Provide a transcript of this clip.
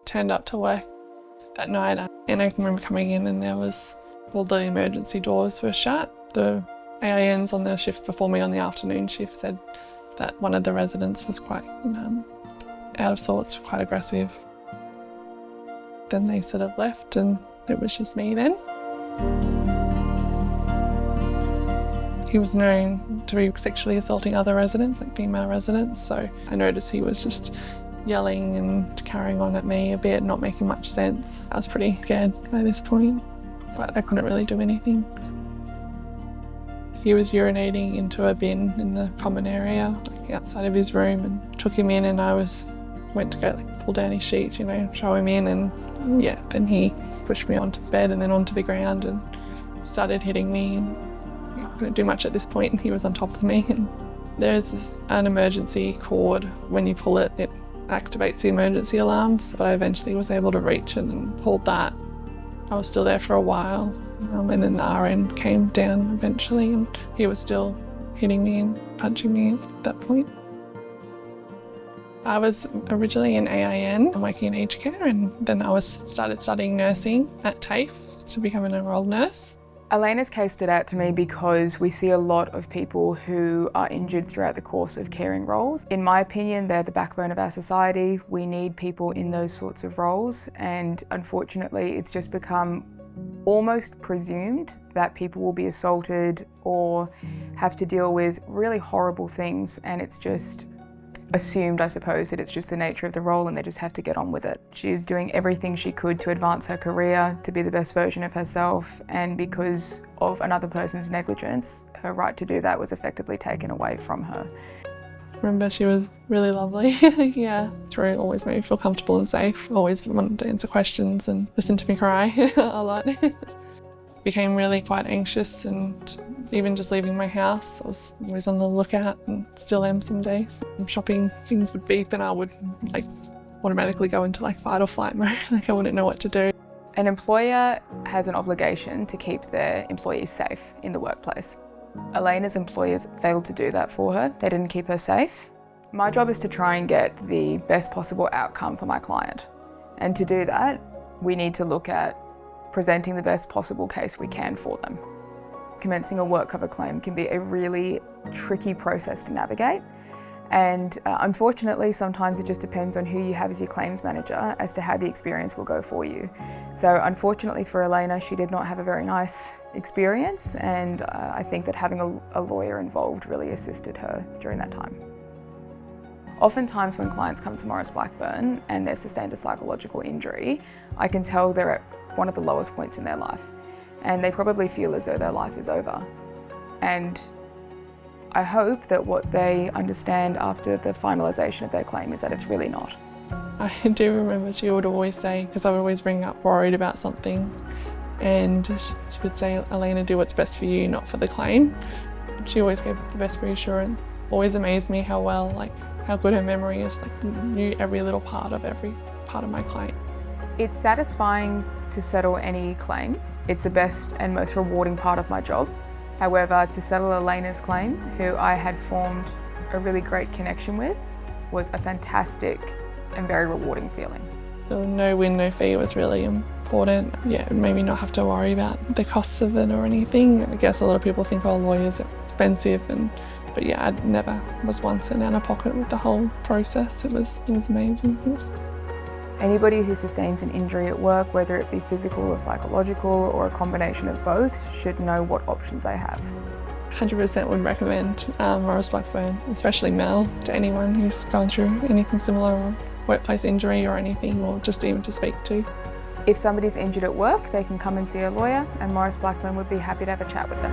turned up to work that night, and I can remember coming in and all the emergency doors were shut. The AINs on the shift before me on the afternoon shift said that one of the residents was quite out of sorts, quite aggressive. Then they sort of left and it was just me then. He was known to be sexually assaulting other residents, like female residents, so I noticed he was just yelling and carrying on at me a bit, not making much sense. I was pretty scared by this point, but I couldn't really do anything. He was urinating into a bin in the common area, like outside of his room, and took him in, and I went to go pull down his sheets, show him in, and then he pushed me onto the bed and then onto the ground and started hitting me. And I couldn't do much at this point, and he was on top of me. And there's an emergency cord. When you pull it, it activates the emergency alarms, but I eventually was able to reach it and pulled that. I was still there for a while, and then the RN came down eventually, and he was still hitting me and punching me at that point. I was originally in AIN, I'm working in aged care, and then I started studying nursing at TAFE to become an enrolled nurse. Alaina's case stood out to me because we see a lot of people who are injured throughout the course of caring roles. In my opinion, they're the backbone of our society. We need people in those sorts of roles, and unfortunately it's just become almost presumed that people will be assaulted or have to deal with really horrible things, and it's just assumed, I suppose, that it's just the nature of the role and they just have to get on with it. She's doing everything she could to advance her career, to be the best version of herself, and because of another person's negligence, her right to do that was effectively taken away from her. I remember she was really lovely. Yeah, Drew always made me feel comfortable and safe. Always wanted to answer questions and listen to me cry a lot. Became really quite anxious, and even just leaving my house, I was always on the lookout, and still am some days. Shopping, things would beep and I would automatically go into fight or flight mode. I wouldn't know what to do. An employer has an obligation to keep their employees safe in the workplace. Alaina's employers failed to do that for her. They didn't keep her safe. My job is to try and get the best possible outcome for my client. And to do that, we need to look at presenting the best possible case we can for them. Commencing a work cover claim can be a really tricky process to navigate, and unfortunately sometimes it just depends on who you have as your claims manager as to how the experience will go for you. So unfortunately for Alaina, she did not have a very nice experience, and I think that having a lawyer involved really assisted her during that time. Oftentimes when clients come to Maurice Blackburn and they've sustained a psychological injury, I can tell they're at one of the lowest points in their life, and they probably feel as though their life is over. And I hope that what they understand after the finalisation of their claim is that it's really not. I do remember she would always say, because I would always ring up worried about something, and she would say, "Alaina, do what's best for you, not for the claim." She always gave the best reassurance. Always amazed me how good her memory is, knew every little part of my claim. It's satisfying to settle any claim. It's the best and most rewarding part of my job. However, to settle Alaina's claim, who I had formed a really great connection with, was a fantastic and very rewarding feeling. So no win, no fee was really important. Yeah, maybe not have to worry about the costs of it or anything. I guess a lot of people think, lawyers are expensive, but yeah, I never was once in out of pocket with the whole process. It was amazing. Anybody who sustains an injury at work, whether it be physical or psychological or a combination of both, should know what options they have. 100% would recommend Maurice Blackburn, especially Mel, to anyone who's gone through anything similar, or workplace injury or anything, or just even to speak to. If somebody's injured at work, they can come and see a lawyer, and Maurice Blackburn would be happy to have a chat with them.